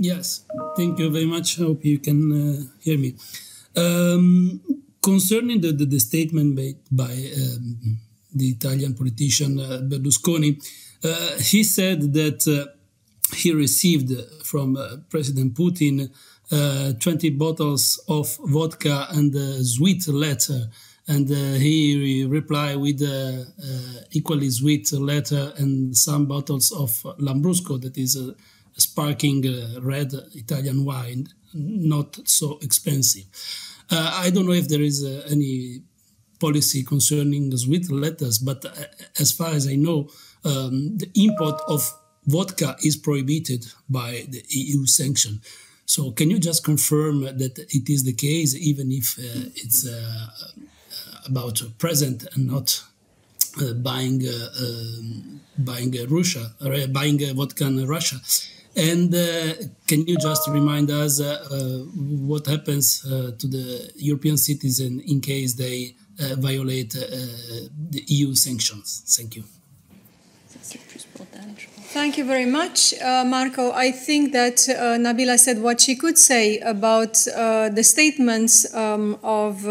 Yes, thank you very much. I hope you can hear me. Concerning the statement made by the Italian politician Berlusconi, he said that he received from President Putin 20 bottles of vodka and a sweet letter, and he replied with equally sweet letter and some bottles of Lambrusco, that is a sparkling red Italian wine, not so expensive. I don't know if there is any policy concerning the sweet letters, but as far as I know, the import of vodka is prohibited by the EU sanction. So can you just confirm that it is the case, even if it's about present and not buying Russia, buying vodka in Russia? And can you just remind us what happens to the European citizen in case they violate the EU sanctions? Thank you. Thank you very much, Marco. I think that Nabila said what she could say about the statements of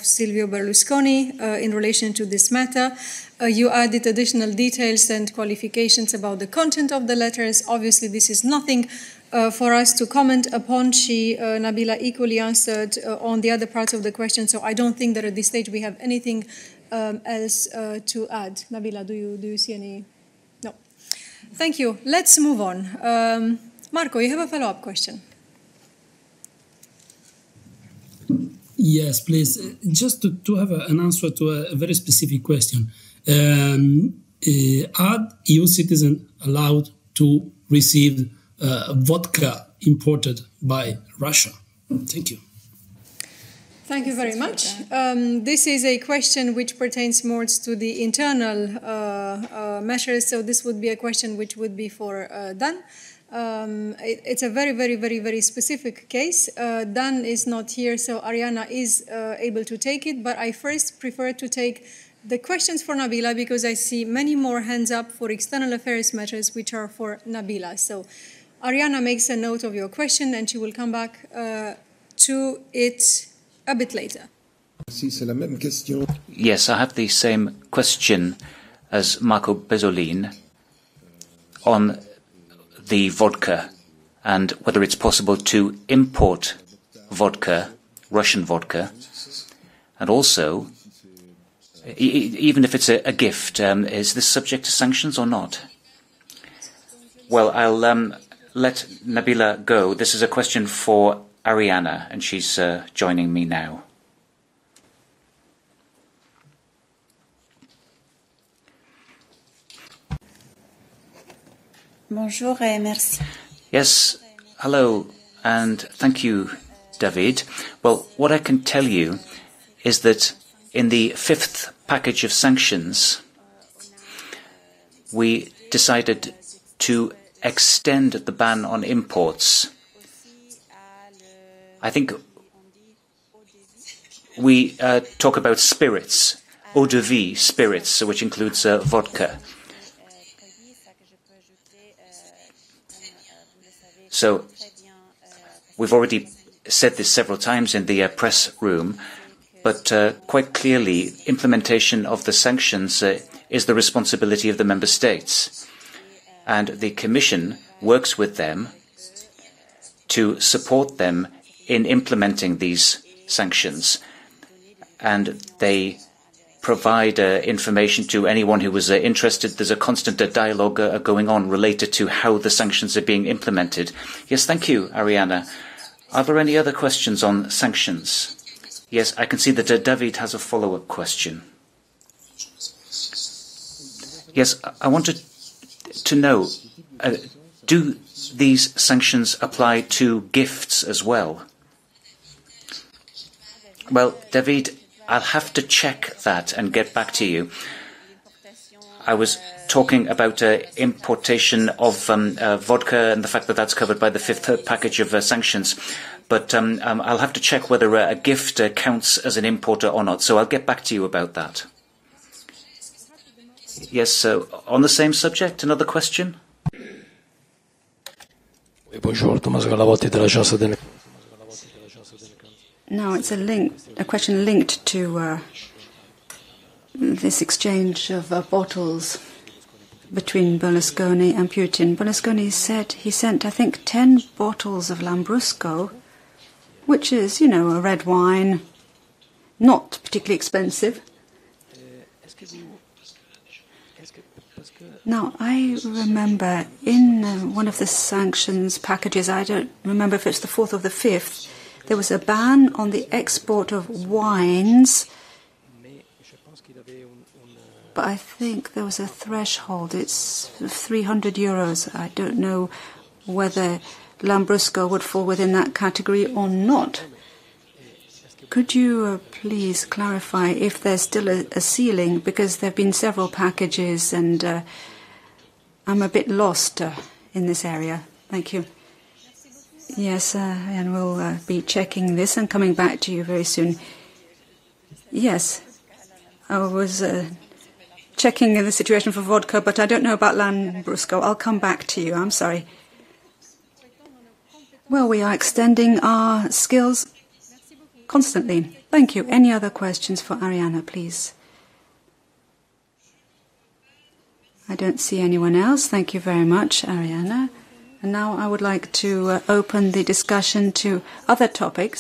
Silvio Berlusconi in relation to this matter. You added additional details and qualifications about the content of the letters. Obviously, this is nothing for us to comment upon. Nabila equally answered on the other parts of the question, so I don't think that at this stage we have anything else to add. Nabila, do you see any? No. Thank you. Let's move on. Marco, you have a follow-up question. Yes, please. Just to have an answer to a very specific question. Are EU citizens allowed to receive vodka imported by Russia? Thank you. Thank you very much. This is a question which pertains more to the internal measures, so this would be a question which would be for Dan. It's a very, very, very, very specific case. Dan is not here, so Arianna is able to take it, but I first prefer to take the questions for Nabila because I see many more hands up for external affairs matters which are for Nabila. So Arianna makes a note of your question and she will come back to it a bit later. Yes, I have the same question as Marco Bezzolin on the vodka and whether it's possible to import vodka, Russian vodka, and also, even if it's a gift, is this subject to sanctions or not? Well, I'll let Nabila go. This is a question for Arianna, and she's joining me now. Bonjour et merci. Yes, hello, and thank you, David. Well, what I can tell you is that in the fifth package of sanctions, we decided to extend the ban on imports. I think we talk about spirits, eau de vie spirits, which includes vodka. So we've already said this several times in the press room, but quite clearly, implementation of the sanctions is the responsibility of the member states. And the Commission works with them to support them in implementing these sanctions. And they provide information to anyone who was interested. There's a constant dialogue going on related to how the sanctions are being implemented. Yes, thank you, Arianna. Are there any other questions on sanctions? Yes, I can see that David has a follow-up question. Yes, I wanted to know, do these sanctions apply to gifts as well? Well, David, I'll have to check that and get back to you. I was talking about importation of vodka and the fact that that's covered by the fifth package of sanctions. But I'll have to check whether a gift counts as an importer or not. So I'll get back to you about that. Yes, on the same subject, another question? Now, it's a question linked to this exchange of bottles between Berlusconi and Putin. Berlusconi said he sent, I think, 10 bottles of Lambrusco, which is, you know, a red wine, not particularly expensive. Now, I remember in one of the sanctions packages, I don't remember if it's the 4th or the 5th, there was a ban on the export of wines, but I think there was a threshold. It's 300 euros. I don't know whether Lambrusco would fall within that category or not. Could you please clarify if there's still a ceiling, because there have been several packages and I'm a bit lost in this area. Thank you. Yes, and we'll be checking this and coming back to you very soon. Yes, I was checking the situation for vodka, but I don't know about Lambrusco. I'll come back to you. I'm sorry. Well, we are extending our skills constantly. Thank you. Any other questions for Arianna, please? I don't see anyone else. Thank you very much, Arianna. And now I would like to open the discussion to other topics.